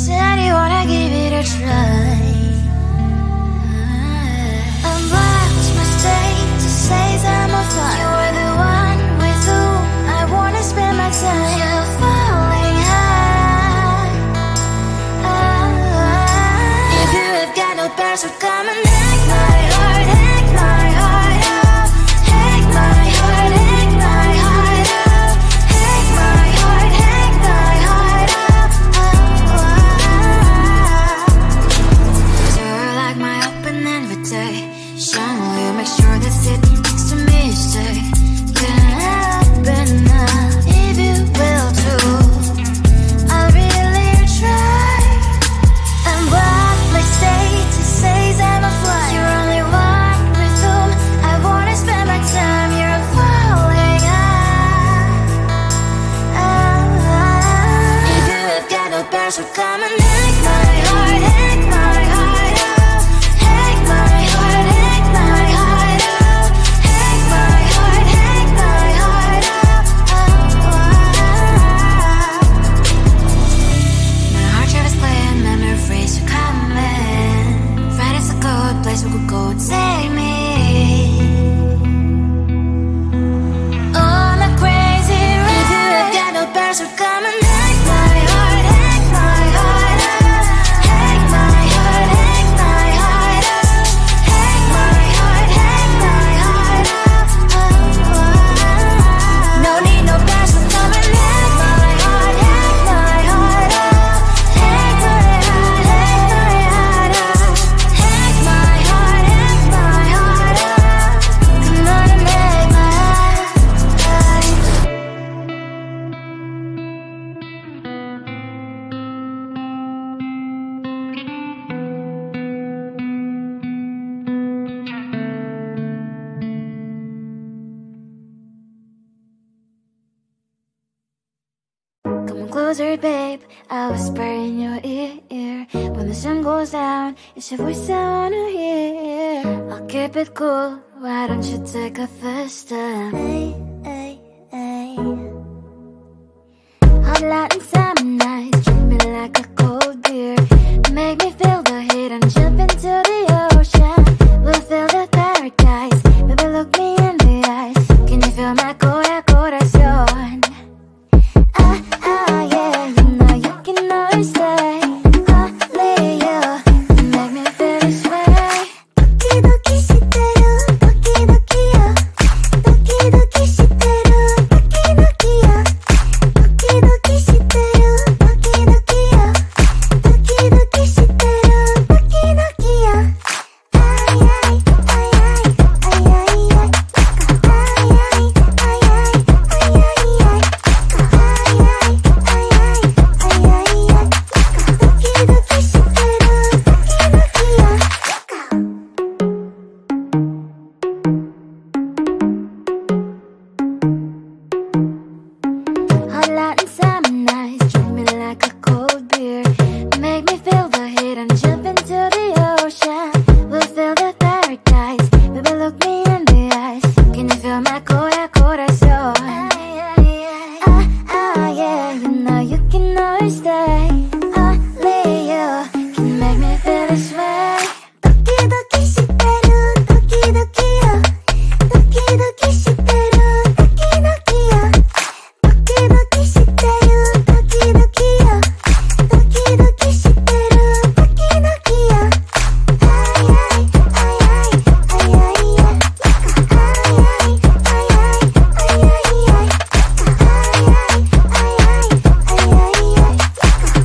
said you wanna give it a try. Unblocked my state to say I'm a fly. You were the one with whom I wanna spend my time. You're falling high. If you have got no bears, so come and hack my heart, hack my heart out. Hack my heart, hack my heart out. Hack my heart, hack my heart out. You're like my open invitation. Will you make sure that sitting next to me is safe? Can happen now, if you will too. I'll really try. And what my state to say I'm a fly. You're only one with whom I wanna spend my time. You're falling high. If you have got no bears, so come and hack my heart, hack my heart out. Hack my heart, hack my heart out. Hack my heart, hack my heart out. My heart drive is playing, memories are coming. Friday's a good place we could go, take me. On a crazy ride. If you have got no bears, so come and hack my heart, hack my heart out. Hack my heart, hack my heart out. Hack my heart, hack my heart out. No need no bears, so come and hack my heart, hack my heart out. Hack my heart, hack my heart out. Hack my heart, hack my heart out. Come on and make my heart. Come on closer, babe, I'll whisper in your ear. When the sun goes down, it's your voice I wanna hear. I'll keep it cool, why don't you take a first step? Hey, hey, hey. Hot light and summer nights, treat me like a cold beer. Make me feel the heat and jump into the ocean. We'll feel the paradise, baby look me in the eyes. Can you feel my corazón? Yeah, you know you can always stay. Only you can make me feel this way. Doki doki shiteru, doki doki yo. Doki doki shiteru, doki doki yo. Doki doki shiteru, doki doki yo. Doki doki shiteru, doki doki yo. Ay ay ay ay ay ay ay. Ay ay ay ay ay ay ay. Hot light and summer nights, treat me like a cold beer. Make me feel the heat and jump into the ocean. We'll feel the paradise, baby look me in the eyes. Can you feel my corazón? Yeah, you know you can always stay. Only you can make me feel this way. Doki doki shiteru, doki doki yo. Doki doki shiteru, doki doki yo. Doki doki shiteru, doki doki yo. Doki doki shiteru, doki doki yo. Ay ay ay ay ay ay ay. Ay ay ay ay ay ay ay. Ay ay ay ay ay ay.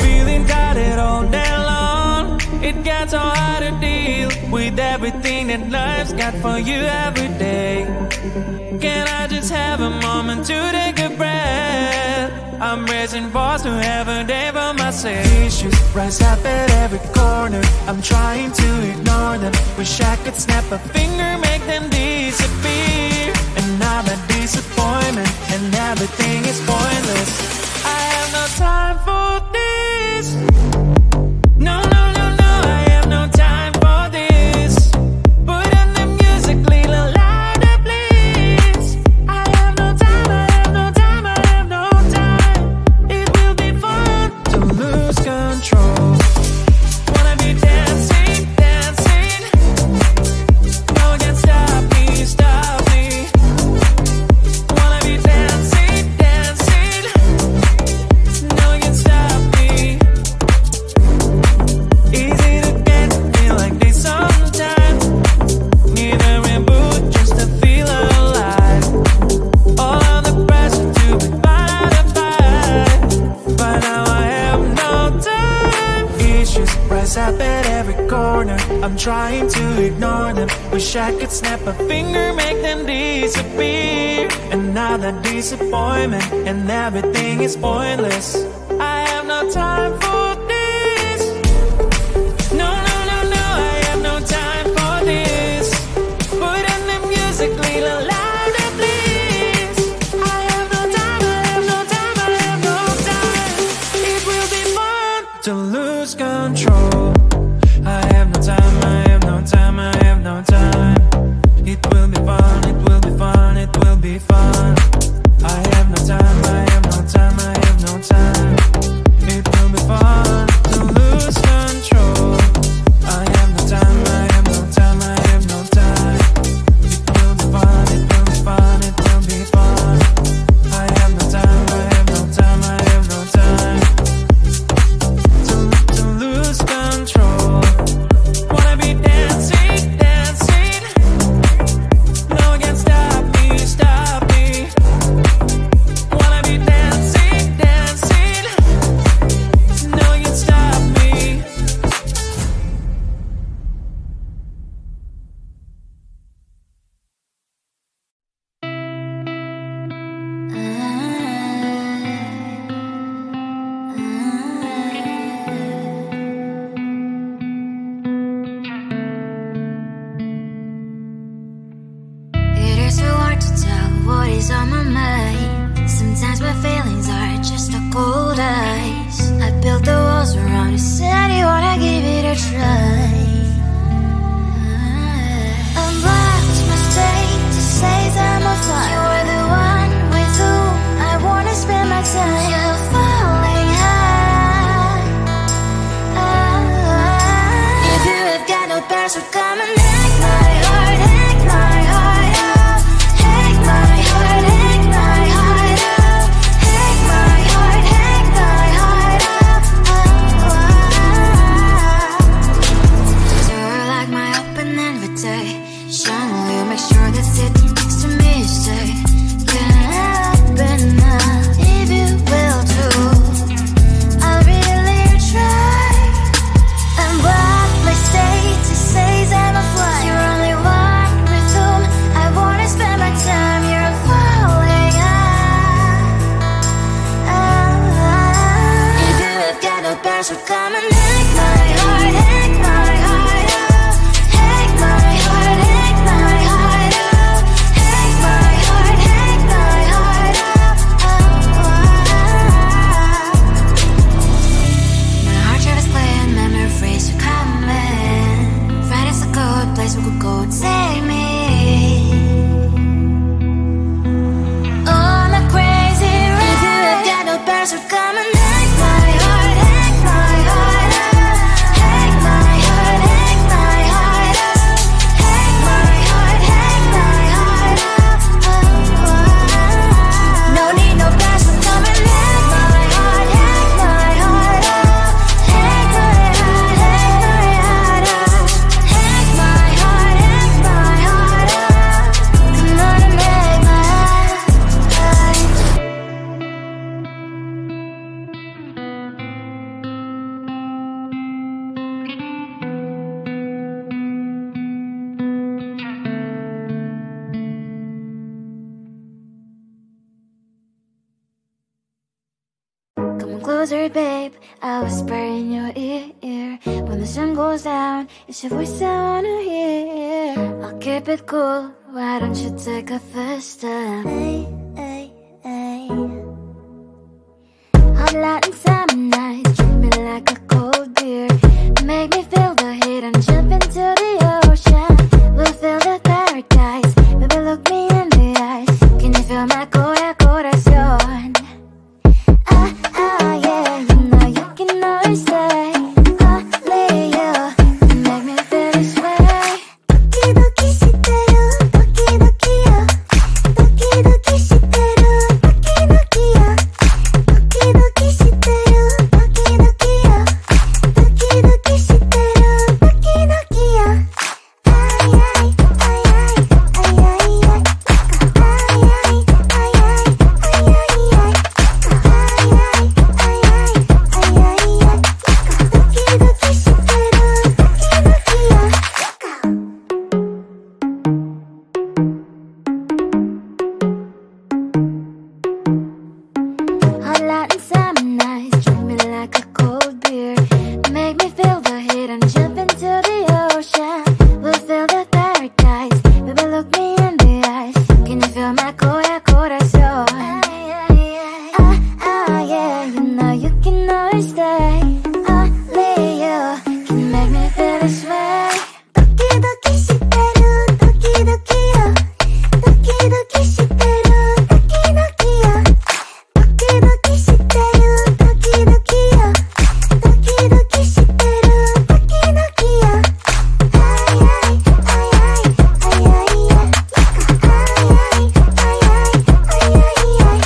Feeling tired all day long. It gets so hard to deal with everything that life's got for you every day. Can I just have a moment to take a breath? I'm raising balls to have a day for myself. Issues rise up at every corner. I'm trying to ignore them. Wish I could snap a finger, make them disappear. And now that disappointment and everything is pointless. I have no time for this. No, no, no, no, I have no time for this. Put on the music, little louder, please. I have no time, I have no time, I have no time. It will be fun to lose control. Wanna be dancing, dancing. No one can stop me, stop me. Wanna be dancing, dancing. No one can stop me. Easy to get, feel like this sometimes. Need a reboot just to feel alive. All of the pressure to be modified. But now I have no time. Issues rise up at every corner. I'm trying to ignore them. Wish I could snap a finger, make them disappear. And now that disappointment and everything is pointless. I have no time for this. No, no, no, no, I have no time for this. Put on the music, little louder, please. I have no time, I have no time, I have no time. It will be fun to lose control. I have no time, I have no time, I have no time. It will be fun, it will be fun, it will be fun. I have no time, I have no time, I have no time. It will be fun to lose control. I have no time, I have no time, I have no time. It will be fun, it will be fun, it will be fun. I have no time, I have no time, I have no time. To lose control. Wanna be dancing, dancing. No one can stop me, stop me. Wanna be dancing, dancing. No one can stop me. It is so hard to tell what is on my mind. Sometimes my feelings are just a cold ice. I built the walls around you, said you wanna give it a try. I'm lost, mistake to say that I'm a fly. You are the one with whom I wanna spend my time. You're falling high. If you have got no past, so come and hack my heart, hack my heart up. Hack my heart, hack my heart up. Hack my heart, hack my heart up. You're like my open invitation. Will you make sure that sitting next to me stay? Can happen now, if you will too. I'll really try. And what my state to say is I'm a fly. You're only one with whom I wanna spend my time. You're falling high. If you have got no past, so come and hack my heart, hack my heart up. Hack my heart, hack my heart up. Hack my heart, hack my heart up. My heart travels playing memory phrase you coming. Friday's a good place we could go, take me. On a crazy ride. If you have got no past, so come and hack my heart, hack my heart up. closer, babe. I'll whisper in your ear. When the sun goes down, it's your voice I wanna hear. I'll keep it cool, why don't you take a first step? Hey, hey, hey. Hot Latin summer nights, treat me like a cold beer. Make me feel the heat and jump into the ocean. We'll feel the paradise, baby look me in the eyes. Can you feel my corazón? Yeah, you know you can always stay. Only you can make me feel this way. Doki doki shiteru, doki doki yo. Doki doki shiteru, doki doki yo. Doki doki shiteru, doki doki yo. Doki doki shiteru, doki doki yo. Ay ay ay ay ay ay ay. Ay ay ay ay ay ay ay. Hot Latin summer nights, treat me like a cold beer. Make me feel the heat and jump into the ocean. We'll feel the paradise, baby look me in the eyes. Can you feel my corazón? Yeah, you know you can always stay. Only you can make me feel this way. Doki doki shiteru, doki doki yo. Doki doki shiteru, doki doki yo. Doki doki shiteru, doki doki yo. Doki doki shiteru, doki doki yo. Ay ay ay ay ay ay ay. Ay ay ay ay ay ay ay.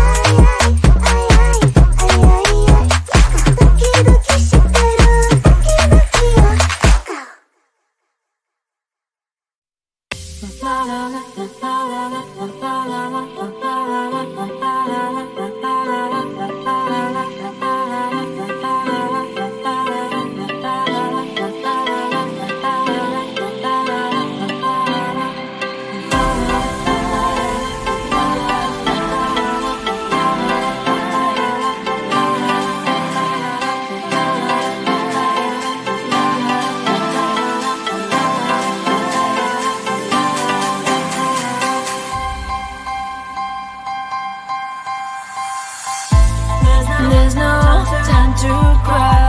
Ay ay ay ay ay ay ay. Doki doki shiteru, doki doki yo. There's no time to cry.